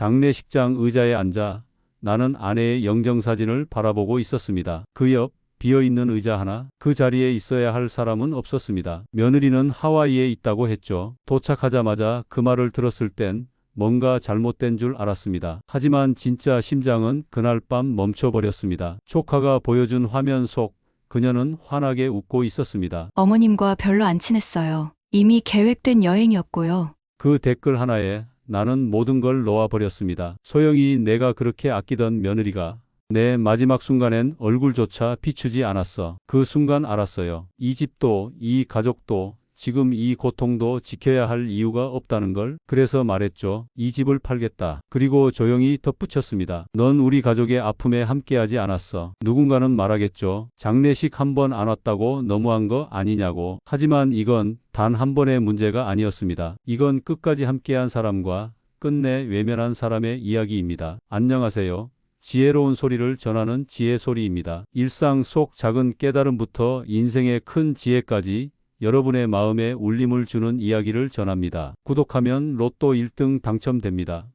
장례식장 의자에 앉아 나는 아내의 영정사진을 바라보고 있었습니다. 그 옆 비어있는 의자 하나, 그 자리에 있어야 할 사람은 없었습니다. 며느리는 하와이에 있다고 했죠. 도착하자마자 그 말을 들었을 땐 뭔가 잘못된 줄 알았습니다. 하지만 진짜 심장은 그날 밤 멈춰버렸습니다. 조카가 보여준 화면 속 그녀는 환하게 웃고 있었습니다. 어머님과 별로 안 친했어요. 이미 계획된 여행이었고요. 그 댓글 하나에 나는 모든 걸 놓아버렸습니다. 소영이 내가 그렇게 아끼던 며느리가 내 마지막 순간엔 얼굴조차 비추지 않았어. 그 순간 알았어요. 이 집도 이 가족도 지금 이 고통도 지켜야 할 이유가 없다는 걸. 그래서 말했죠. 이 집을 팔겠다. 그리고 조용히 덧붙였습니다. 넌 우리 가족의 아픔에 함께하지 않았어. 누군가는 말하겠죠. 장례식 한 번 안 왔다고 너무한 거 아니냐고. 하지만 이건 단 한 번의 문제가 아니었습니다. 이건 끝까지 함께한 사람과 끝내 외면한 사람의 이야기입니다. 안녕하세요. 지혜로운 소리를 전하는 지혜 소리입니다. 일상 속 작은 깨달음부터 인생의 큰 지혜까지 여러분의 마음에 울림을 주는 이야기를 전합니다. 구독하면 로또 1등 당첨됩니다.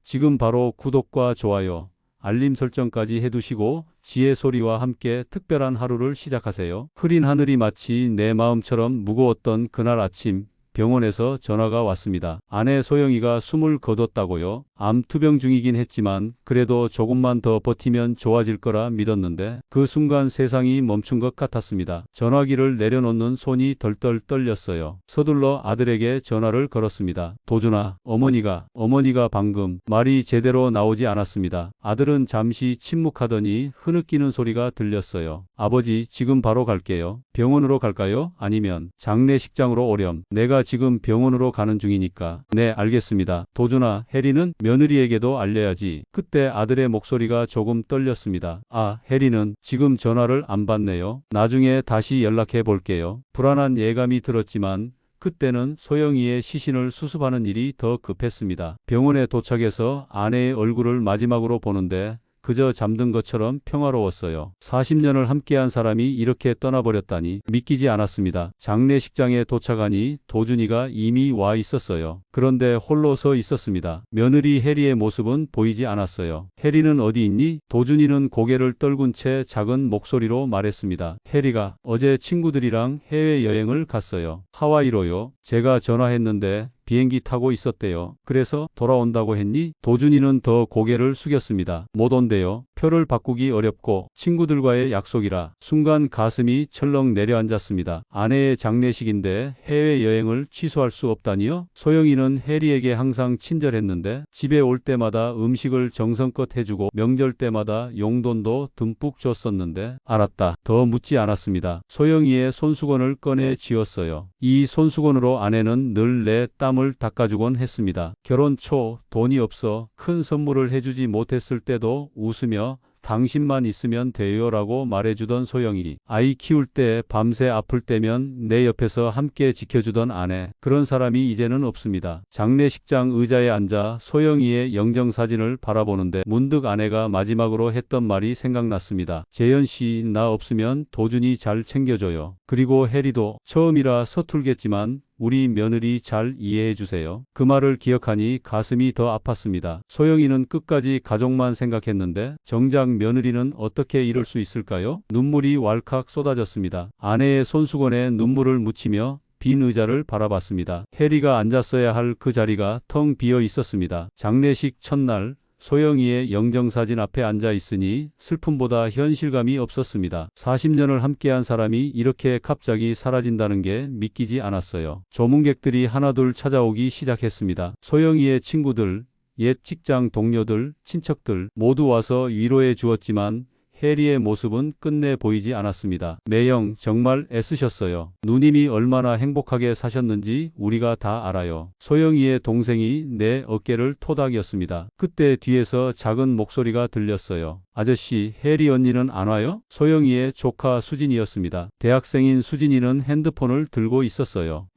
지금 바로 구독과 좋아요, 알림 설정까지 해두시고 지혜 소리와 함께 특별한 하루를 시작하세요. 흐린 하늘이 마치 내 마음처럼 무거웠던 그날 아침, 병원에서 전화가 왔습니다. 아내 소영이가 숨을 거뒀다고요. 암 투병 중이긴 했지만 그래도 조금만 더 버티면 좋아질 거라 믿었는데 그 순간 세상이 멈춘 것 같았습니다. 전화기를 내려놓는 손이 덜덜 떨렸어요. 서둘러 아들에게 전화를 걸었습니다. 도준아, 어머니가 방금. 말이 제대로 나오지 않았습니다. 아들은 잠시 침묵하더니 흐느끼는 소리가 들렸어요. 아버지, 지금 바로 갈게요. 병원으로 갈까요? 아니면 장례식장으로 오렴. 내가 지금 병원으로 가는 중이니까. 네, 알겠습니다. 도준아, 혜리는? 며느리에게도 알려야지. 그때 아들의 목소리가 조금 떨렸습니다. 아, 혜리는 지금 전화를 안 받네요. 나중에 다시 연락해 볼게요. 불안한 예감이 들었지만 그때는 소영이의 시신을 수습하는 일이 더 급했습니다. 병원에 도착해서 아내의 얼굴을 마지막으로 보는데 그저 잠든 것처럼 평화로웠어요. 40년을 함께한 사람이 이렇게 떠나버렸다니 믿기지 않았습니다. 장례식장에 도착하니 도준이가 이미 와 있었어요. 그런데 홀로 서 있었습니다. 며느리 혜리의 모습은 보이지 않았어요. 혜리는 어디 있니? 도준이는 고개를 떨군 채 작은 목소리로 말했습니다. 혜리가 어제 친구들이랑 해외여행을 갔어요. 하와이로요. 제가 전화했는데 비행기 타고 있었대요. 그래서 돌아온다고 했니? 도준이는 더 고개를 숙였습니다. 못 온대요. 표를 바꾸기 어렵고 친구들과의 약속이라. 순간 가슴이 철렁 내려앉았습니다. 아내의 장례식인데 해외여행을 취소할 수 없다니요? 소영이는 혜리에게 항상 친절했는데 집에 올 때마다 음식을 정성껏 해주고 명절 때마다 용돈도 듬뿍 줬었는데. 알았다. 더 묻지 않았습니다. 소영이의 손수건을 꺼내 쥐었어요. 이 손수건으로 아내는 늘 내 땀을 닦아주곤 했습니다. 결혼 초 돈이 없어 큰 선물을 해주지 못했을 때도 웃으며 당신만 있으면 돼요라고 말해주던 소영이, 아이 키울 때 밤새 아플 때면 내 옆에서 함께 지켜주던 아내, 그런 사람이 이제는 없습니다. 장례식장 의자에 앉아 소영이의 영정사진을 바라보는데 문득 아내가 마지막으로 했던 말이 생각났습니다. 재현씨, 나 없으면 도준이 잘 챙겨줘요. 그리고 혜리도. 처음이라 서툴겠지만 우리 며느리 잘 이해해주세요. 그 말을 기억하니 가슴이 더 아팠습니다. 소영이는 끝까지 가족만 생각했는데 정작 며느리는 어떻게 이럴 수 있을까요? 눈물이 왈칵 쏟아졌습니다. 아내의 손수건에 눈물을 묻히며 빈 의자를 바라봤습니다. 혜리가 앉았어야 할 그 자리가 텅 비어 있었습니다. 장례식 첫날 소영이의 영정사진 앞에 앉아 있으니 슬픔보다 현실감이 없었습니다. 40년을 함께한 사람이 이렇게 갑자기 사라진다는 게 믿기지 않았어요. 조문객들이 하나둘 찾아오기 시작했습니다. 소영이의 친구들, 옛 직장 동료들, 친척들 모두 와서 위로해 주었지만 혜리의 모습은 끝내 보이지 않았습니다. 매형, 정말 애쓰셨어요. 누님이 얼마나 행복하게 사셨는지 우리가 다 알아요. 소영이의 동생이 내 어깨를 토닥였습니다. 그때 뒤에서 작은 목소리가 들렸어요. 아저씨, 혜리 언니는 안 와요? 소영이의 조카 수진이었습니다. 대학생인 수진이는 핸드폰을 들고 있었어요.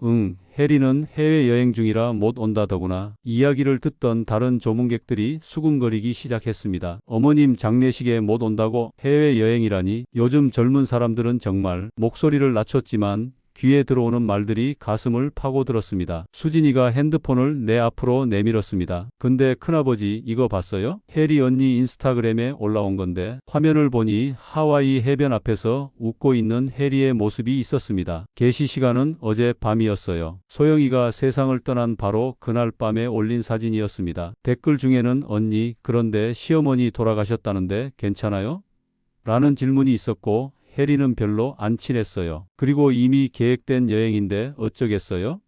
혜리는 해외여행 중이라 못 온다더구나. 이야기를 듣던 다른 조문객들이 수군거리기 시작했습니다. 어머님 장례식에 못 온다고? 해외여행이라니? 요즘 젊은 사람들은 정말. 목소리를 낮췄지만 귀에 들어오는 말들이 가슴을 파고들었습니다. 수진이가 핸드폰을 내 앞으로 내밀었습니다. 근데 큰아버지 이거 봤어요? 혜리 언니 인스타그램에 올라온 건데 화면을 보니 하와이 해변 앞에서 웃고 있는 혜리의 모습이 있었습니다. 게시 시간은 어제 밤이었어요. 소영이가 세상을 떠난 바로 그날 밤에 올린 사진이었습니다. 댓글 중에는 언니 그런데 시어머니 돌아가셨다는데 괜찮아요? 라는 질문이 있었고 혜리는 별로 안 친했어요. 그리고 이미 계획된 여행인데 어쩌겠어요?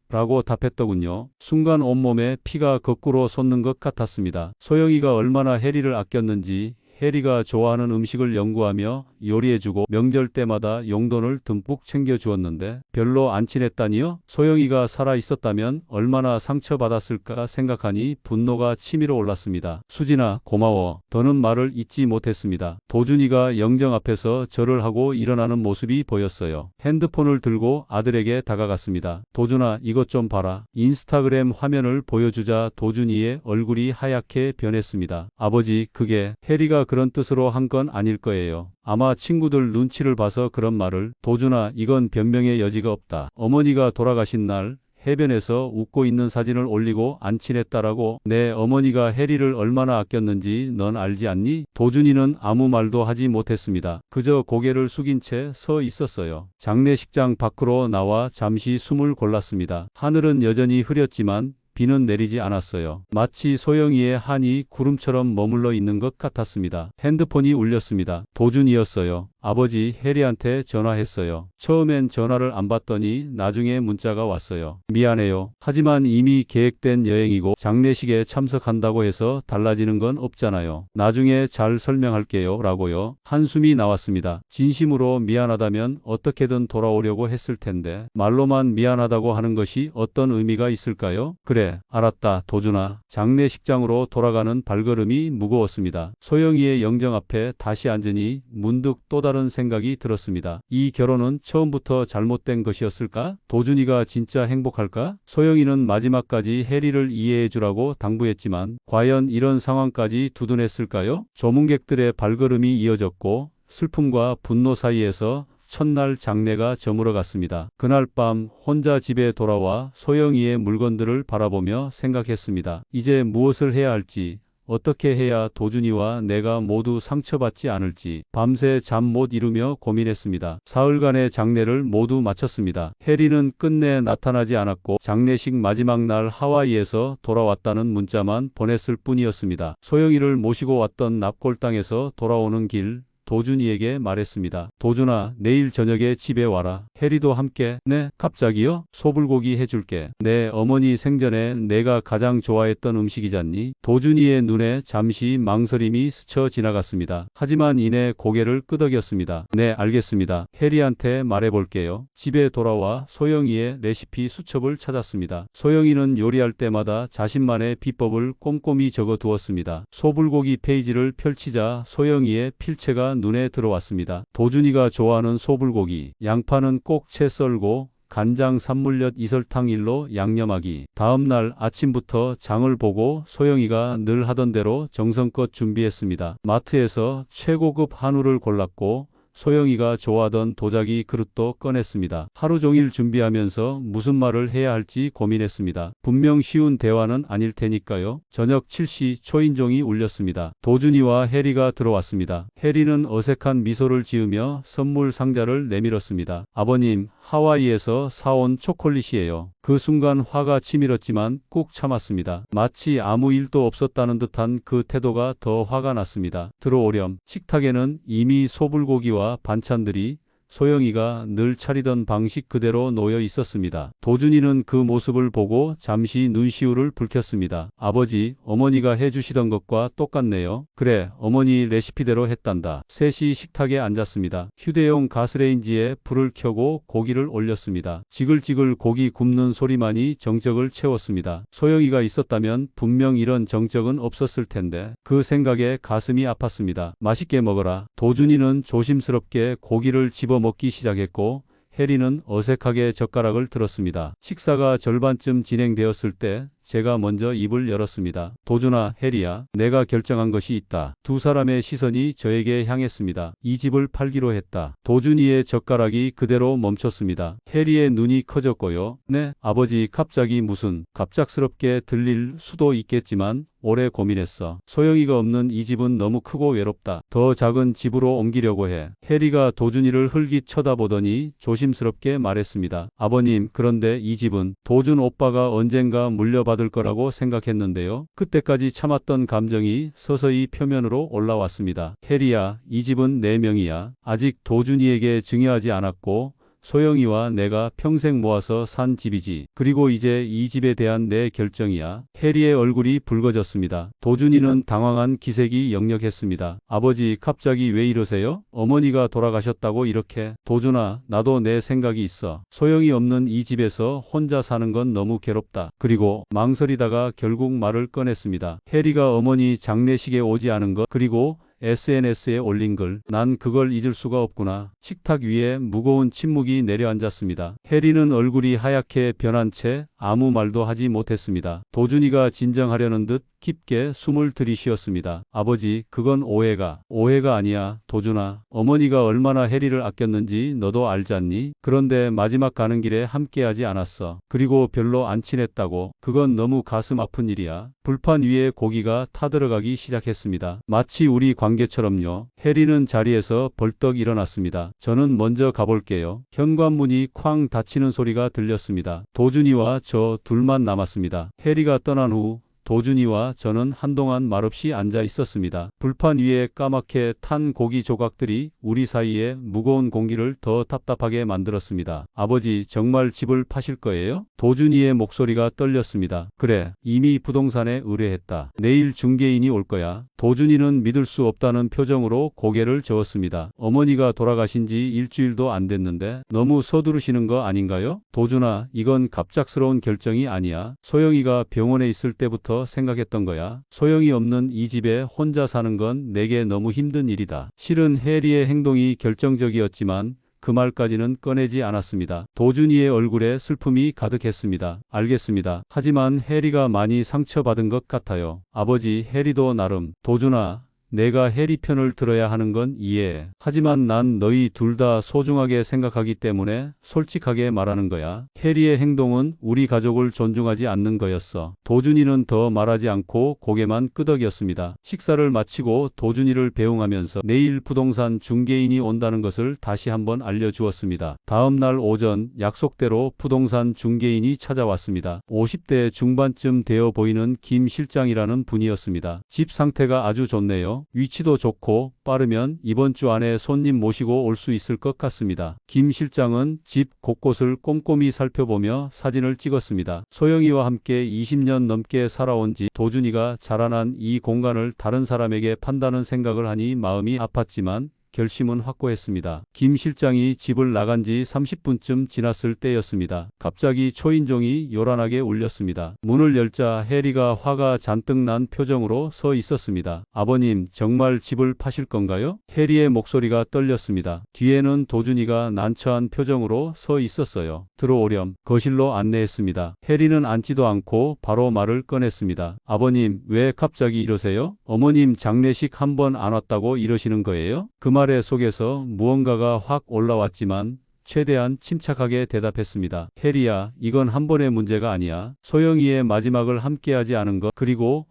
라고 답했더군요. 순간 온몸에 피가 거꾸로 솟는 것 같았습니다. 소영이가 얼마나 혜리를 아꼈는지 혜리가 좋아하는 음식을 연구하며 요리해주고 명절 때마다 용돈을 듬뿍 챙겨주었는데 별로 안 친했다니요? 소영이가 살아있었다면 얼마나 상처받았을까 생각하니 분노가 치밀어 올랐습니다. 수진아 고마워. 더는 말을 잇지 못했습니다. 도준이가 영정 앞에서 절을 하고 일어나는 모습이 보였어요. 핸드폰을 들고 아들에게 다가갔습니다. 도준아 이것 좀 봐라. 인스타그램 화면을 보여주자 도준이의 얼굴이 하얗게 변했습니다. 아버지 그게 혜리가 그런 뜻으로 한 건 아닐 거예요. 아마 친구들 눈치를 봐서 그런 말을. 도준아 이건 변명의 여지가 없다. 어머니가 돌아가신 날 해변에서 웃고 있는 사진을 올리고 안 친했다라고. 내 어머니가 혜리를 얼마나 아꼈는지 넌 알지 않니? 도준이는 아무 말도 하지 못했습니다. 그저 고개를 숙인 채 서 있었어요. 장례식장 밖으로 나와 잠시 숨을 골랐습니다. 하늘은 여전히 흐렸지만 비는 내리지 않았어요. 마치 소영이의 한이 구름처럼 머물러 있는 것 같았습니다. 핸드폰이 울렸습니다. 도준이었어요. 아버지 혜리한테 전화했어요. 처음엔 전화를 안 받더니 나중에 문자가 왔어요. 미안해요. 하지만 이미 계획된 여행이고 장례식에 참석한다고 해서 달라지는 건 없잖아요. 나중에 잘 설명할게요. 라고요. 한숨이 나왔습니다. 진심으로 미안하다면 어떻게든 돌아오려고 했을 텐데 말로만 미안하다고 하는 것이 어떤 의미가 있을까요? 그래, 알았다. 도준아. 장례식장으로 돌아가는 발걸음이 무거웠습니다. 소영이의 영정 앞에 다시 앉으니 문득 또 다른 생각이 들었습니다. 이 결혼은 처음부터 잘못된 것이었을까? 도준이가 진짜 행복할까? 소영이는 마지막까지 혜리를 이해해 주라고 당부했지만 과연 이런 상황까지 두둔했을까요? 조문객들의 발걸음이 이어졌고 슬픔과 분노 사이에서 첫날 장례가 저물어 갔습니다. 그날 밤 혼자 집에 돌아와 소영이의 물건들을 바라보며 생각했습니다. 이제 무엇을 해야 할지, 어떻게 해야 도준이와 내가 모두 상처받지 않을지 밤새 잠 못 이루며 고민했습니다. 사흘간의 장례를 모두 마쳤습니다. 혜리는 끝내 나타나지 않았고 장례식 마지막 날 하와이에서 돌아왔다는 문자만 보냈을 뿐이었습니다. 소영이를 모시고 왔던 납골당에서 돌아오는 길 도준이에게 말했습니다. 도준아, 내일 저녁에 집에 와라. 혜리도 함께. 네, 갑자기요? 소불고기 해줄게. 내 어머니 생전에 내가 가장 좋아했던 음식이잖니. 도준이의 눈에 잠시 망설임이 스쳐 지나갔습니다. 하지만 이내 고개를 끄덕였습니다. 네, 알겠습니다. 혜리한테 말해볼게요. 집에 돌아와 소영이의 레시피 수첩을 찾았습니다. 소영이는 요리할 때마다 자신만의 비법을 꼼꼼히 적어두었습니다. 소불고기 페이지를 펼치자 소영이의 필체가 눈에 들어왔습니다. 도준이가 좋아하는 소불고기, 양파는 꼭 채 썰고 간장 산물엿 이설탕 일로 양념하기. 다음날 아침부터 장을 보고 소영이가 늘 하던 대로 정성껏 준비했습니다. 마트에서 최고급 한우를 골랐고 소영이가 좋아하던 도자기 그릇도 꺼냈습니다. 하루 종일 준비하면서 무슨 말을 해야 할지 고민했습니다. 분명 쉬운 대화는 아닐 테니까요. 저녁 7시 초인종이 울렸습니다. 도준이와 혜리가 들어왔습니다. 혜리는 어색한 미소를 지으며 선물 상자를 내밀었습니다. 아버님, 하와이에서 사온 초콜릿이에요. 그 순간 화가 치밀었지만 꾹 참았습니다. 마치 아무 일도 없었다는 듯한 그 태도가 더 화가 났습니다. 들어오렴. 식탁에는 이미 소불고기와 반찬들이 소영이가 늘 차리던 방식 그대로 놓여 있었습니다. 도준이는 그 모습을 보고 잠시 눈시울을 붉혔습니다. 아버지, 어머니가 해주시던 것과 똑같네요. 그래, 어머니 레시피대로 했단다. 셋이 식탁에 앉았습니다. 휴대용 가스레인지에 불을 켜고 고기를 올렸습니다. 지글지글 고기 굽는 소리만이 정적을 채웠습니다. 소영이가 있었다면 분명 이런 정적은 없었을 텐데 그 생각에 가슴이 아팠습니다. 맛있게 먹어라. 도준이는 조심스럽게 고기를 집어먹기 시작했고 혜리는 어색하게 젓가락을 들었습니다. 식사가 절반쯤 진행되었을 때 제가 먼저 입을 열었습니다. 도준아, 해리야, 내가 결정한 것이 있다. 두 사람의 시선이 저에게 향했습니다. 이 집을 팔기로 했다. 도준이의 젓가락이 그대로 멈췄습니다. 해리의 눈이 커졌고요. 네, 아버지, 갑자기 무슨, 갑작스럽게 들릴 수도 있겠지만 오래 고민했어. 소영이가 없는 이 집은 너무 크고 외롭다. 더 작은 집으로 옮기려고 해. 해리가 도준이를 흘깃 쳐다보더니 조심스럽게 말했습니다. 아버님, 그런데 이 집은 도준 오빠가 언젠가 물려받을 거라고 생각했는데요. 그때까지 참았던 감정이 서서히 표면으로 올라왔습니다. 해리야, 이 집은 내 명의야. 아직 도준이에게 증여하지 않았고 소영이와 내가 평생 모아서 산 집이지. 그리고 이제 이 집에 대한 내 결정이야. 해리의 얼굴이 붉어졌습니다. 도준이는 당황한 기색이 역력했습니다. 아버지, 갑자기 왜 이러세요? 어머니가 돌아가셨다고 이렇게. 도준아, 나도 내 생각이 있어. 소영이 없는 이 집에서 혼자 사는 건 너무 괴롭다. 그리고 망설이다가 결국 말을 꺼냈습니다. 해리가 어머니 장례식에 오지 않은 것, 그리고 SNS에 올린 글, 난 그걸 잊을 수가 없구나. 식탁 위에 무거운 침묵이 내려앉았습니다. 해리는 얼굴이 하얗게 변한 채 아무 말도 하지 못했습니다. 도준이가 진정하려는 듯 깊게 숨을 들이쉬었습니다. 아버지, 그건 오해가 아니야. 도준아, 어머니가 얼마나 해리를 아꼈는지 너도 알잖니? 그런데 마지막 가는 길에 함께하지 않았어. 그리고 별로 안 친했다고. 그건 너무 가슴 아픈 일이야. 불판 위에 고기가 타들어가기 시작했습니다. 마치 우리 관계처럼요. 해리는 자리에서 벌떡 일어났습니다. 저는 먼저 가볼게요. 현관문이 쾅 닫히는 소리가 들렸습니다. 도준이와 저 둘만 남았습니다. 해리가 떠난 후 도준이와 저는 한동안 말없이 앉아 있었습니다. 불판 위에 까맣게 탄 고기 조각들이 우리 사이에 무거운 공기를 더 답답하게 만들었습니다. 아버지, 정말 집을 파실 거예요? 도준이의 목소리가 떨렸습니다. 그래, 이미 부동산에 의뢰했다. 내일 중개인이 올 거야. 도준이는 믿을 수 없다는 표정으로 고개를 저었습니다. 어머니가 돌아가신 지 일주일도 안 됐는데 너무 서두르시는 거 아닌가요? 도준아, 이건 갑작스러운 결정이 아니야. 소영이가 병원에 있을 때부터 생각했던 거야. 소영이 없는 이 집에 혼자 사는 건 내게 너무 힘든 일이다. 실은 해리의 행동이 결정적이었지만 그 말까지는 꺼내지 않았습니다. 도준이의 얼굴에 슬픔이 가득했습니다. 알겠습니다. 하지만 해리가 많이 상처받은 것 같아요. 아버지, 해리도 나름. 도준아, 내가 해리 편을 들어야 하는 건 이해해. 하지만 난 너희 둘 다 소중하게 생각하기 때문에 솔직하게 말하는 거야. 해리의 행동은 우리 가족을 존중하지 않는 거였어. 도준이는 더 말하지 않고 고개만 끄덕였습니다. 식사를 마치고 도준이를 배웅하면서 내일 부동산 중개인이 온다는 것을 다시 한번 알려주었습니다. 다음 날 오전 약속대로 부동산 중개인이 찾아왔습니다. 50대 중반쯤 되어 보이는 김 실장이라는 분이었습니다. 집 상태가 아주 좋네요. 위치도 좋고 빠르면 이번 주 안에 손님 모시고 올 수 있을 것 같습니다. 김 실장은 집 곳곳을 꼼꼼히 살펴보며 사진을 찍었습니다. 소영이와 함께 20년 넘게 살아온 집, 도준이가 자라난 이 공간을 다른 사람에게 판다는 생각을 하니 마음이 아팠지만 결심은 확고했습니다. 김 실장이 집을 나간 지 30분쯤 지났을 때였습니다. 갑자기 초인종이 요란하게 울렸습니다. 문을 열자 해리가 화가 잔뜩 난 표정으로 서 있었습니다. 아버님, 정말 집을 파실 건가요? 해리의 목소리가 떨렸습니다. 뒤에는 도준이가 난처한 표정으로 서 있었어요. 들어오렴. 거실로 안내했습니다. 해리는 앉지도 않고 바로 말을 꺼냈습니다. 아버님, 왜 갑자기 이러세요? 어머님 장례식 한 번 안 왔다고 이러시는 거예요? 그 말의 속에서 무언가가 확 올라왔지만 최대한 침착하게 대답했습니다. 해리야, 이건 한 번의 문제가 아니야. 소영이의 마지막을 함께하지 않은 것, 그리고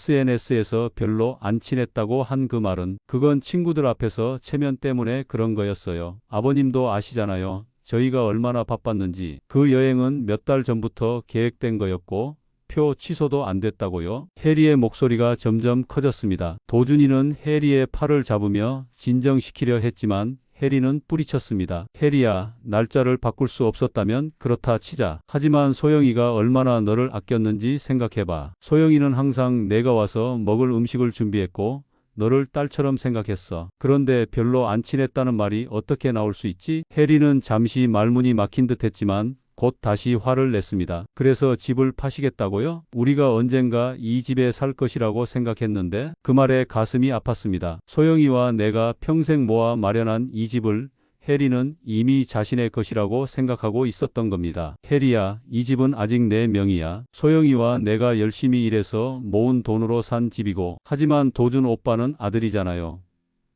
SNS에서 별로 안 친했다고 한 그 말은, 그건 친구들 앞에서 체면 때문에 그런 거였어요. 아버님도 아시잖아요. 저희가 얼마나 바빴는지. 그 여행은 몇 달 전부터 계획된 거였고 표 취소도 안 됐다고요? 해리의 목소리가 점점 커졌습니다. 도준이는 해리의 팔을 잡으며 진정시키려 했지만 해리는 뿌리쳤습니다. 해리야, 날짜를 바꿀 수 없었다면 그렇다 치자. 하지만 소영이가 얼마나 너를 아꼈는지 생각해봐. 소영이는 항상 내가 와서 먹을 음식을 준비했고 너를 딸처럼 생각했어. 그런데 별로 안 친했다는 말이 어떻게 나올 수 있지? 해리는 잠시 말문이 막힌 듯 했지만 곧 다시 화를 냈습니다. 그래서 집을 파시겠다고요? 우리가 언젠가 이 집에 살 것이라고 생각했는데. 그 말에 가슴이 아팠습니다. 소영이와 내가 평생 모아 마련한 이 집을 해리는 이미 자신의 것이라고 생각하고 있었던 겁니다. 해리야, 이 집은 아직 내 명의야. 소영이와 내가 열심히 일해서 모은 돈으로 산 집이고, 하지만 도준 오빠는 아들이잖아요.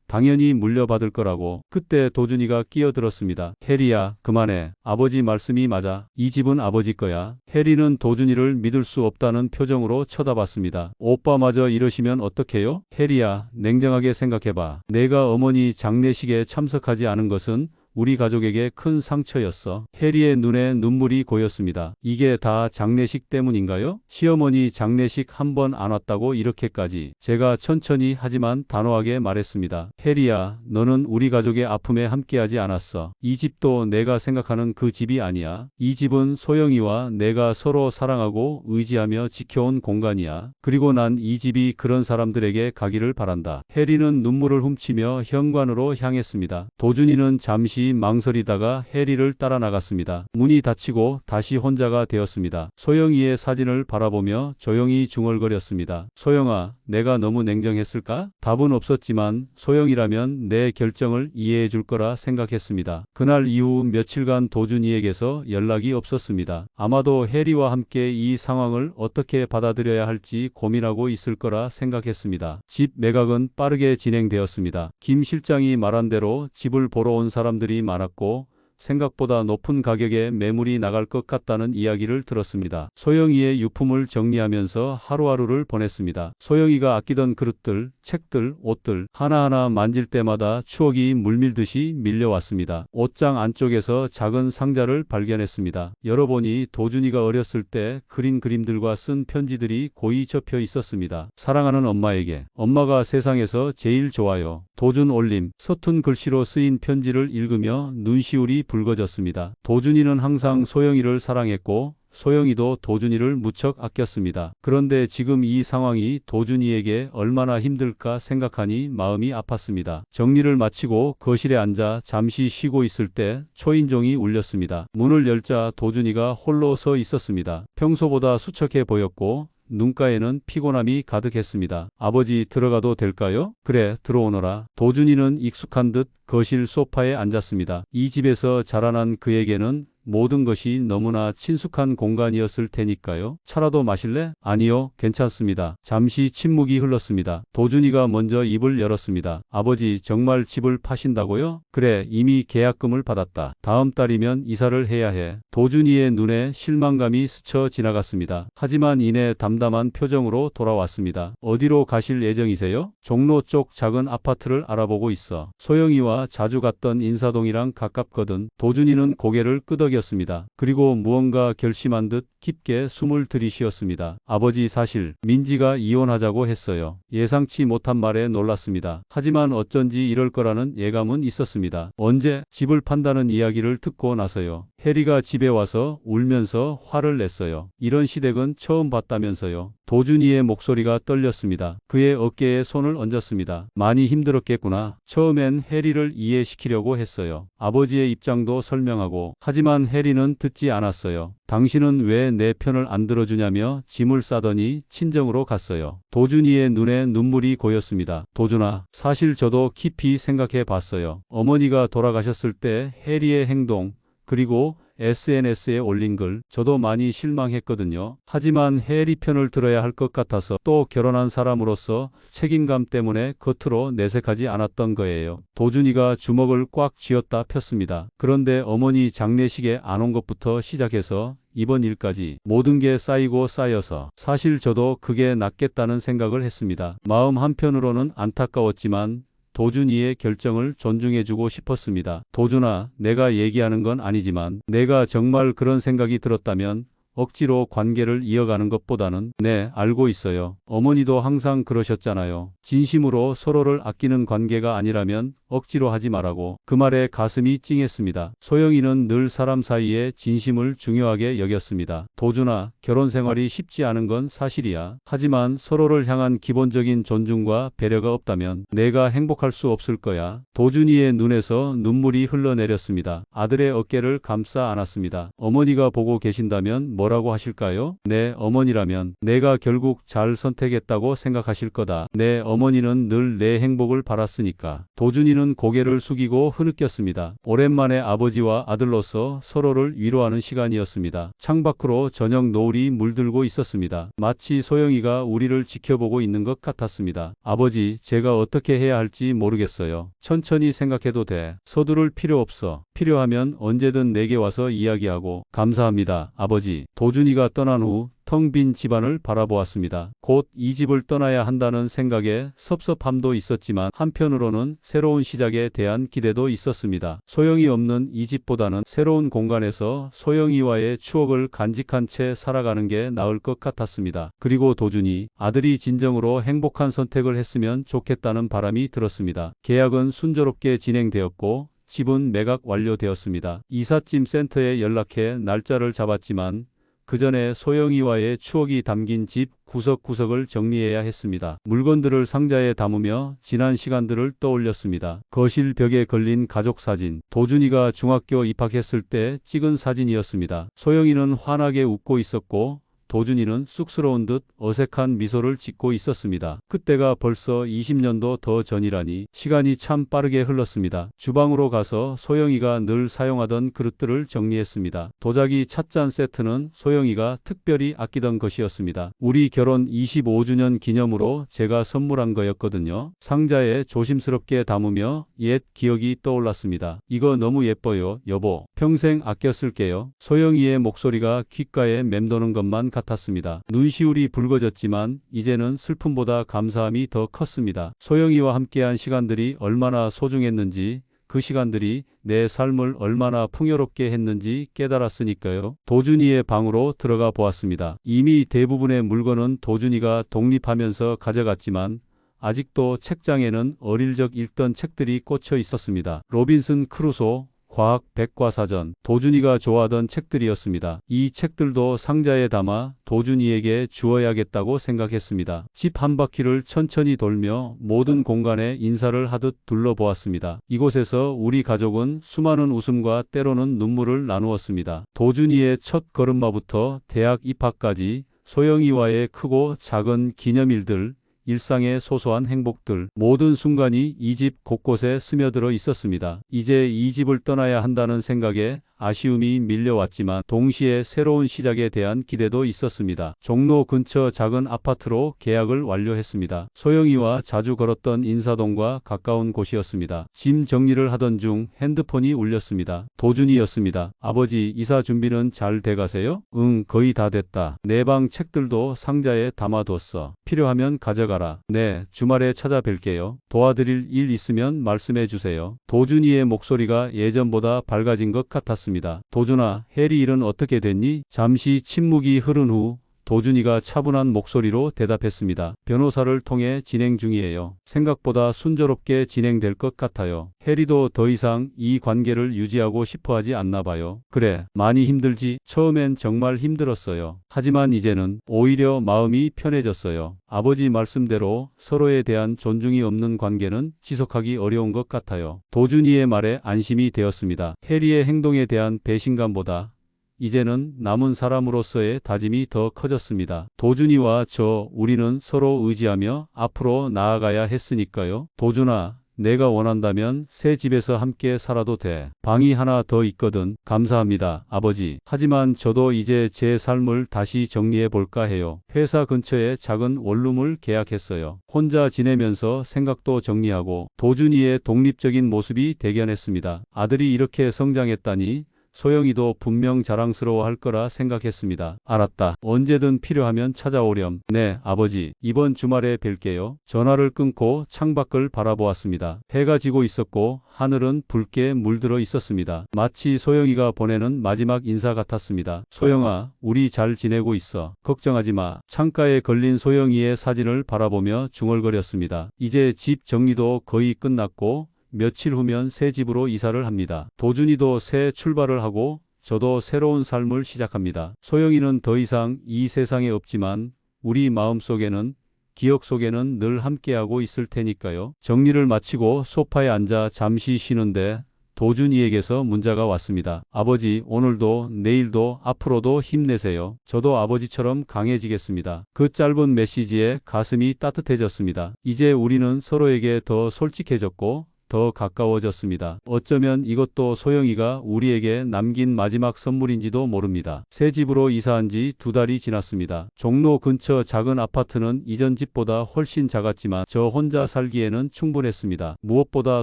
당연히 물려받을 거라고. 그때 도준이가 끼어들었습니다. 해리야, 그만해. 아버지 말씀이 맞아. 이 집은 아버지 거야. 해리는 도준이를 믿을 수 없다는 표정으로 쳐다봤습니다. 오빠마저 이러시면 어떡해요? 해리야, 냉정하게 생각해봐. 내가 어머니 장례식에 참석하지 않은 것은 우리 가족에게 큰 상처였어. 해리의 눈에 눈물이 고였습니다. 이게 다 장례식 때문인가요? 시어머니 장례식 한 번 안 왔다고 이렇게까지. 제가 천천히 하지만 단호하게 말했습니다. 해리야, 너는 우리 가족의 아픔에 함께하지 않았어. 이 집도 내가 생각하는 그 집이 아니야. 이 집은 소영이와 내가 서로 사랑하고 의지하며 지켜온 공간이야. 그리고 난 이 집이 그런 사람들에게 가기를 바란다. 해리는 눈물을 훔치며 현관으로 향했습니다. 도준이는 잠시 망설이다가 해리를 따라 나갔습니다. 문이 닫히고 다시 혼자가 되었습니다. 소영이의 사진을 바라보며 조용히 중얼거렸습니다. 소영아, 내가 너무 냉정했을까? 답은 없었지만 소영이라면 내 결정을 이해해 줄 거라 생각했습니다. 그날 이후 며칠간 도준이에게서 연락이 없었습니다. 아마도 해리와 함께 이 상황을 어떻게 받아들여야 할지 고민하고 있을 거라 생각했습니다. 집 매각은 빠르게 진행되었습니다. 김 실장이 말한 대로 집을 보러 온 사람들이 많았고 생각보다 높은 가격에 매물이 나갈 것 같다는 이야기를 들었습니다. 소영이의 유품을 정리하면서 하루하루를 보냈습니다. 소영이가 아끼던 그릇들, 책들, 옷들 하나하나 만질 때마다 추억이 물밀듯이 밀려왔습니다. 옷장 안쪽에서 작은 상자를 발견했습니다. 열어보니 도준이가 어렸을 때 그린 그림들과 쓴 편지들이 고이 접혀 있었습니다. 사랑하는 엄마에게. 엄마가 세상에서 제일 좋아요. 도준 올림. 서툰 글씨로 쓰인 편지를 읽으며 눈시울이 붉어졌습니다. 도준이는 항상 소영이를 사랑했고 소영이도 도준이를 무척 아꼈습니다. 그런데 지금 이 상황이 도준이에게 얼마나 힘들까 생각하니 마음이 아팠습니다. 정리를 마치고 거실에 앉아 잠시 쉬고 있을 때 초인종이 울렸습니다. 문을 열자 도준이가 홀로 서 있었습니다. 평소보다 수척해 보였고 눈가에는 피곤함이 가득했습니다. 아버지, 들어가도 될까요? 그래, 들어오너라. 도준이는 익숙한 듯 거실 소파에 앉았습니다. 이 집에서 자라난 그에게는 모든 것이 너무나 친숙한 공간이었을 테니까요. 차라도 마실래? 아니요, 괜찮습니다. 잠시 침묵이 흘렀습니다. 도준이가 먼저 입을 열었습니다. 아버지, 정말 집을 파신다고요? 그래, 이미 계약금을 받았다. 다음 달이면 이사를 해야 해. 도준이의 눈에 실망감이 스쳐 지나갔습니다. 하지만 이내 담담한 표정으로 돌아왔습니다. 어디로 가실 예정이세요? 종로 쪽 작은 아파트를 알아보고 있어. 소영이와 자주 갔던 인사동이랑 가깝거든. 도준이는 고개를 끄덕였습니다. 그리고 무언가 결심한 듯 깊게 숨을 들이쉬었습니다. 아버지, 사실 민지가 이혼하자고 했어요. 예상치 못한 말에 놀랐습니다. 하지만 어쩐지 이럴 거라는 예감은 있었습니다. 언제? 집을 판다는 이야기를 듣고 나서요. 해리가 집에 와서 울면서 화를 냈어요. 이런 시댁은 처음 봤다면서요. 도준이의 목소리가 떨렸습니다. 그의 어깨에 손을 얹었습니다. 많이 힘들었겠구나. 처음엔 해리를 이해시키려고 했어요. 아버지의 입장도 설명하고. 하지만 해리는 듣지 않았어요. 당신은 왜 내 편을 안 들어주냐며 짐을 싸더니 친정으로 갔어요. 도준이의 눈에 눈물이 고였습니다. 도준아, 사실 저도 깊이 생각해 봤어요. 어머니가 돌아가셨을 때 해리의 행동, 그리고 SNS에 올린 글, 저도 많이 실망했거든요. 하지만 해리 편을 들어야 할 것 같아서, 또 결혼한 사람으로서 책임감 때문에 겉으로 내색하지 않았던 거예요. 도준이가 주먹을 꽉 쥐었다 폈습니다. 그런데 어머니 장례식에 안 온 것부터 시작해서 이번 일까지 모든 게 쌓이고 쌓여서 사실 저도 그게 낫겠다는 생각을 했습니다. 마음 한편으로는 안타까웠지만 도준이의 결정을 존중해주고 싶었습니다. 도준아, 내가 얘기하는 건 아니지만 내가 정말 그런 생각이 들었다면 억지로 관계를 이어가는 것보다는. 네, 알고 있어요. 어머니도 항상 그러셨잖아요. 진심으로 서로를 아끼는 관계가 아니라면 억지로 하지 말라고. 그 말에 가슴이 찡했습니다. 소영이는 늘 사람 사이에 진심을 중요하게 여겼습니다. 도준아, 결혼 생활이 쉽지 않은 건 사실이야. 하지만 서로를 향한 기본적인 존중과 배려가 없다면 내가 행복할 수 없을 거야. 도준이의 눈에서 눈물이 흘러내렸습니다. 아들의 어깨를 감싸 안았습니다. 어머니가 보고 계신다면 뭐라고 하실까요? 내 어머니라면 내가 결국 잘 선택했다고 생각하실 거다. 내 어머니는 늘 내 행복을 바랐으니까. 도준이는 고개를 숙이고 흐느꼈습니다. 오랜만에 아버지와 아들로서 서로를 위로하는 시간이었습니다. 창밖으로 저녁 노을이 물들고 있었습니다. 마치 소영이가 우리를 지켜보고 있는 것 같았습니다. 아버지, 제가 어떻게 해야 할지 모르겠어요. 천천히 생각해도 돼. 서두를 필요 없어. 필요하면 언제든 내게 와서 이야기하고. 감사합니다, 아버지. 도준이가 떠난 후 텅 빈 집안을 바라보았습니다. 곧 이 집을 떠나야 한다는 생각에 섭섭함도 있었지만 한편으로는 새로운 시작에 대한 기대도 있었습니다. 소영이 없는 이 집보다는 새로운 공간에서 소영이와의 추억을 간직한 채 살아가는 게 나을 것 같았습니다. 그리고 도준이 아들이 진정으로 행복한 선택을 했으면 좋겠다는 바람이 들었습니다. 계약은 순조롭게 진행되었고 집은 매각 완료되었습니다. 이삿짐 센터에 연락해 날짜를 잡았지만 그 전에 소영이와의 추억이 담긴 집 구석구석을 정리해야 했습니다. 물건들을 상자에 담으며 지난 시간들을 떠올렸습니다. 거실 벽에 걸린 가족 사진, 도준이가 중학교 입학했을 때 찍은 사진이었습니다. 소영이는 환하게 웃고 있었고 도준이는 쑥스러운 듯 어색한 미소를 짓고 있었습니다. 그때가 벌써 20년도 더 전이라니 시간이 참 빠르게 흘렀습니다. 주방으로 가서 소영이가 늘 사용하던 그릇들을 정리했습니다. 도자기 찻잔 세트는 소영이가 특별히 아끼던 것이었습니다. 우리 결혼 25주년 기념으로 제가 선물한 거였거든요. 상자에 조심스럽게 담으며 옛 기억이 떠올랐습니다. 이거 너무 예뻐요, 여보. 평생 아껴 쓸게요. 소영이의 목소리가 귓가에 맴도는 것만 같았습니다. 눈시울이 붉어졌지만 이제는 슬픔보다 감사함이 더 컸습니다. 소영이와 함께한 시간들이 얼마나 소중했는지, 그 시간들이 내 삶을 얼마나 풍요롭게 했는지 깨달았으니까요. 도준이의 방으로 들어가 보았습니다. 이미 대부분의 물건은 도준이가 독립하면서 가져갔지만 아직도 책장에는 어릴 적 읽던 책들이 꽂혀 있었습니다. 로빈슨 크루소, 과학 백과사전, 도준이가 좋아하던 책들이었습니다. 이 책들도 상자에 담아 도준이에게 주어야겠다고 생각했습니다. 집 한 바퀴를 천천히 돌며 모든 공간에 인사를 하듯 둘러보았습니다. 이곳에서 우리 가족은 수많은 웃음과 때로는 눈물을 나누었습니다. 도준이의 첫 걸음마부터 대학 입학까지 소영이와의 크고 작은 기념일들, 일상의 소소한 행복들, 모든 순간이 이 집 곳곳에 스며들어 있었습니다. 이제 이 집을 떠나야 한다는 생각에 아쉬움이 밀려왔지만 동시에 새로운 시작에 대한 기대도 있었습니다. 종로 근처 작은 아파트로 계약을 완료했습니다. 소영이와 자주 걸었던 인사동과 가까운 곳이었습니다. 짐 정리를 하던 중 핸드폰이 울렸습니다. 도준이였습니다. 아버지, 이사 준비는 잘 돼가세요? 응, 거의 다 됐다. 내 방 책들도 상자에 담아뒀어. 필요하면 가져가라. 네, 주말에 찾아뵐게요. 도와드릴 일 있으면 말씀해 주세요. 도준이의 목소리가 예전보다 밝아진 것 같았습니다. 도준아, 해리 일은 어떻게 됐니? 잠시 침묵이 흐른 후 도준이가 차분한 목소리로 대답했습니다. 변호사를 통해 진행 중이에요. 생각보다 순조롭게 진행될 것 같아요. 해리도 더 이상 이 관계를 유지하고 싶어 하지 않나 봐요. 그래, 많이 힘들지? 처음엔 정말 힘들었어요. 하지만 이제는 오히려 마음이 편해졌어요. 아버지 말씀대로 서로에 대한 존중이 없는 관계는 지속하기 어려운 것 같아요. 도준이의 말에 안심이 되었습니다. 해리의 행동에 대한 배신감보다 이제는 남은 사람으로서의 다짐이 더 커졌습니다. 도준이와 우리는 서로 의지하며 앞으로 나아가야 했으니까요. 도준아, 내가 원한다면 새 집에서 함께 살아도 돼. 방이 하나 더 있거든. 감사합니다, 아버지. 하지만 저도 이제 제 삶을 다시 정리해 볼까 해요. 회사 근처에 작은 원룸을 계약했어요. 혼자 지내면서 생각도 정리하고 도준이의 독립적인 모습이 대견했습니다. 아들이 이렇게 성장했다니 소영이도 분명 자랑스러워할 거라 생각했습니다. 알았다. 언제든 필요하면 찾아오렴. 네, 아버지. 이번 주말에 뵐게요. 전화를 끊고 창밖을 바라보았습니다. 해가 지고 있었고 하늘은 붉게 물들어 있었습니다. 마치 소영이가 보내는 마지막 인사 같았습니다. 소영아, 우리 잘 지내고 있어. 걱정하지 마. 창가에 걸린 소영이의 사진을 바라보며 중얼거렸습니다. 이제 집 정리도 거의 끝났고 며칠 후면 새 집으로 이사를 합니다. 도준이도 새 출발을 하고 저도 새로운 삶을 시작합니다. 소영이는 더 이상 이 세상에 없지만 우리 마음속에는, 기억 속에는 늘 함께하고 있을 테니까요. 정리를 마치고 소파에 앉아 잠시 쉬는데 도준이에게서 문자가 왔습니다. 아버지, 오늘도 내일도 앞으로도 힘내세요. 저도 아버지처럼 강해지겠습니다. 그 짧은 메시지에 가슴이 따뜻해졌습니다. 이제 우리는 서로에게 더 솔직해졌고 더 가까워졌습니다. 어쩌면 이것도 소영이가 우리에게 남긴 마지막 선물인지도 모릅니다. 새 집으로 이사한 지 2달이 지났습니다. 종로 근처 작은 아파트는 이전 집보다 훨씬 작았지만 저 혼자 살기에는 충분했습니다. 무엇보다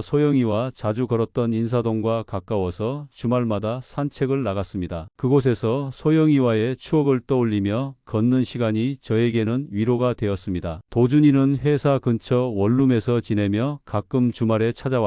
소영이와 자주 걸었던 인사동과 가까워서 주말마다 산책을 나갔습니다. 그곳에서 소영이와의 추억을 떠올리며 걷는 시간이 저에게는 위로가 되었습니다. 도준이는 회사 근처 원룸에서 지내며 가끔 주말에 찾아왔습니다.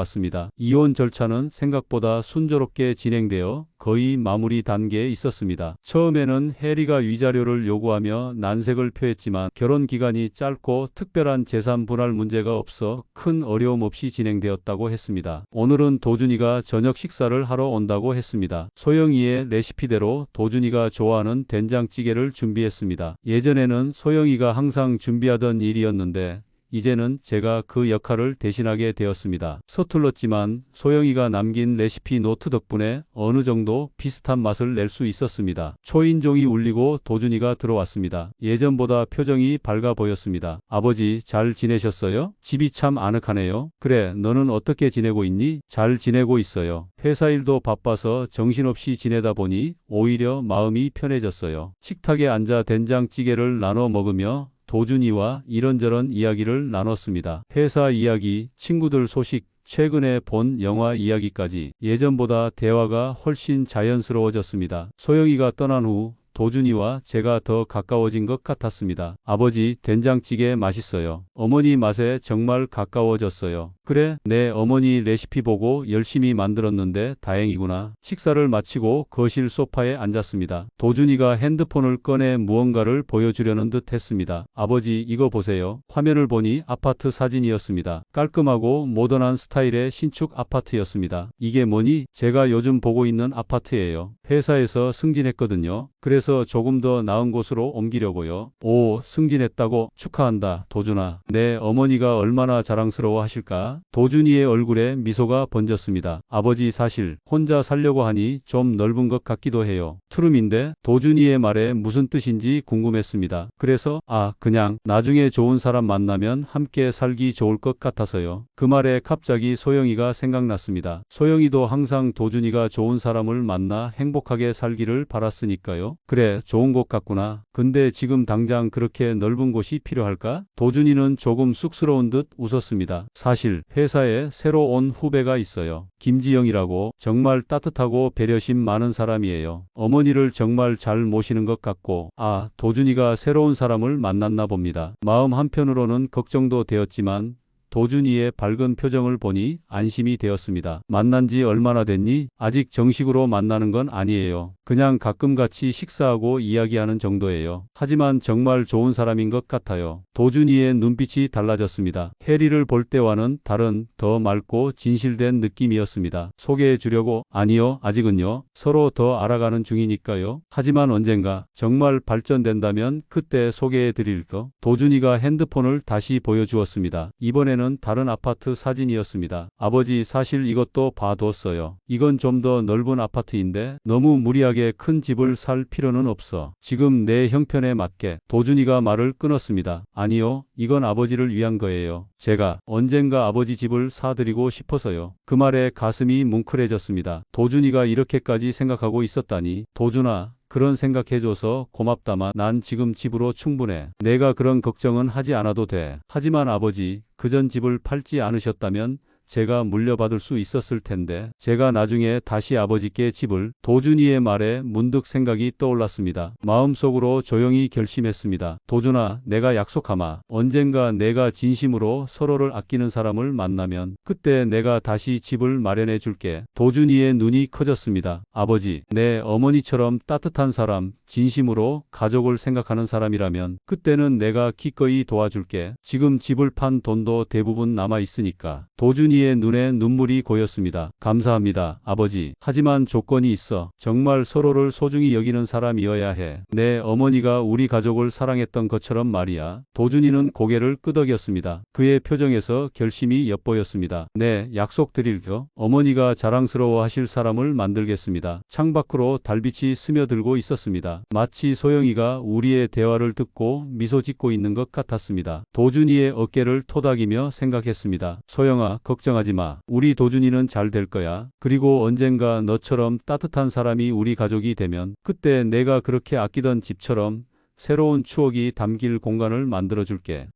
이혼 절차는 생각보다 순조롭게 진행되어 거의 마무리 단계에 있었습니다. 처음에는 해리가 위자료를 요구하며 난색을 표했지만 결혼 기간이 짧고 특별한 재산 분할 문제가 없어 큰 어려움 없이 진행되었다고 했습니다. 오늘은 도준이가 저녁 식사를 하러 온다고 했습니다. 소영이의 레시피대로 도준이가 좋아하는 된장찌개를 준비했습니다. 예전에는 소영이가 항상 준비하던 일이었는데 이제는 제가 그 역할을 대신하게 되었습니다. 서툴렀지만 소영이가 남긴 레시피 노트 덕분에 어느 정도 비슷한 맛을 낼 수 있었습니다. 초인종이 울리고 도준이가 들어왔습니다. 예전보다 표정이 밝아 보였습니다. 아버지, 잘 지내셨어요? 집이 참 아늑하네요. 그래, 너는 어떻게 지내고 있니? 잘 지내고 있어요. 회사 일도 바빠서 정신없이 지내다 보니 오히려 마음이 편해졌어요. 식탁에 앉아 된장찌개를 나눠 먹으며 도준이와 이런저런 이야기를 나눴습니다. 회사 이야기, 친구들 소식, 최근에 본 영화 이야기까지 예전보다 대화가 훨씬 자연스러워졌습니다. 소영이가 떠난 후 도준이와 제가 더 가까워진 것 같았습니다. 아버지, 된장찌개 맛있어요. 어머니 맛에 정말 가까워졌어요. 그래, 내 어머니 레시피 보고 열심히 만들었는데 다행이구나. 식사를 마치고 거실 소파에 앉았습니다. 도준이가 핸드폰을 꺼내 무언가를 보여주려는 듯 했습니다. 아버지, 이거 보세요. 화면을 보니 아파트 사진이었습니다. 깔끔하고 모던한 스타일의 신축 아파트였습니다. 이게 뭐니? 제가 요즘 보고 있는 아파트예요. 회사에서 승진했거든요. 그래서 조금 더 나은 곳으로 옮기려고요. 오, 승진했다고? 축하한다, 도준아. 내 어머니가 얼마나 자랑스러워 하실까? 도준이의 얼굴에 미소가 번졌습니다. 아버지, 사실 혼자 살려고 하니 좀 넓은 것 같기도 해요. 투룸인데? 도준이의 말에 무슨 뜻인지 궁금했습니다. 그래서 그냥 나중에 좋은 사람 만나면 함께 살기 좋을 것 같아서요. 그 말에 갑자기 소영이가 생각났습니다. 소영이도 항상 도준이가 좋은 사람을 만나 행복하게 살기를 바랐으니까요. 그래, 좋은 곳 같구나. 근데 지금 당장 그렇게 넓은 곳이 필요할까? 도준이는 조금 쑥스러운 듯 웃었습니다. 사실 회사에 새로 온 후배가 있어요. 김지영이라고. 정말 따뜻하고 배려심 많은 사람이에요. 어머니를 정말 잘 모시는 것 같고 도준이가 새로운 사람을 만났나 봅니다. 마음 한편으로는 걱정도 되었지만 도준이의 밝은 표정을 보니 안심이 되었습니다. 만난 지 얼마나 됐니? 아직 정식으로 만나는 건 아니에요. 그냥 가끔 같이 식사하고 이야기하는 정도예요. 하지만 정말 좋은 사람인 것 같아요. 도준이의 눈빛이 달라졌습니다. 해리를 볼 때와는 다른 더 맑고 진실된 느낌이었습니다. 소개해 주려고? 아니요, 아직은요. 서로 더 알아가는 중이니까요. 하지만 언젠가 정말 발전된다면 그때 소개해 드릴 거. 도준이가 핸드폰을 다시 보여주었습니다. 이번에는 다른 아파트 사진이었습니다. 아버지, 사실 이것도 봐뒀어요. 이건 좀 더 넓은 아파트인데 너무 무리하게 큰 집을 살 필요는 없어. 지금 내 형편에 맞게. 도준이가 말을 끊었습니다. 아니요, 이건 아버지를 위한 거예요. 제가 언젠가 아버지 집을 사드리고 싶어서요. 그 말에 가슴이 뭉클해졌습니다. 도준이가 이렇게까지 생각하고 있었다니. 도준아, 그런 생각해줘서 고맙다만 난 지금 집으로 충분해. 내가 그런 걱정은 하지 않아도 돼. 하지만 아버지, 그전 집을 팔지 않으셨다면 제가 물려받을 수 있었을 텐데 제가 나중에 다시 아버지께 집을. 도준이의 말에 문득 생각이 떠올랐습니다. 마음속으로 조용히 결심했습니다. 도준아, 내가 약속하마. 언젠가 내가 진심으로 서로를 아끼는 사람을 만나면 그때 내가 다시 집을 마련해 줄게. 도준이의 눈이 커졌습니다. 아버지, 내 어머니처럼 따뜻한 사람, 진심으로 가족을 생각하는 사람이라면 그때는 내가 기꺼이 도와줄게. 지금 집을 판 돈도 대부분 남아 있으니까. 도준이 도준이의 눈에 눈물이 고였습니다. 감사합니다, 아버지. 하지만 조건이 있어. 정말 서로를 소중히 여기는 사람이어야 해. 내 어머니가 우리 가족을 사랑했던 것처럼 말이야. 도준이는 고개를 끄덕였습니다. 그의 표정에서 결심이 엿보였습니다. 네, 약속드릴게요. 어머니가 자랑스러워하실 사람을 만들겠습니다. 창밖으로 달빛이 스며들고 있었습니다. 마치 소영이가 우리의 대화를 듣고 미소 짓고 있는 것 같았습니다. 도준이의 어깨를 토닥이며 생각했습니다. 소영아, 걱정하지 마. 우리 도준이는 잘 될 거야. 그리고 언젠가 너처럼 따뜻한 사람이 우리 가족이 되면 그때 내가 그렇게 아끼던 집처럼 새로운 추억이 담길 공간을 만들어줄게.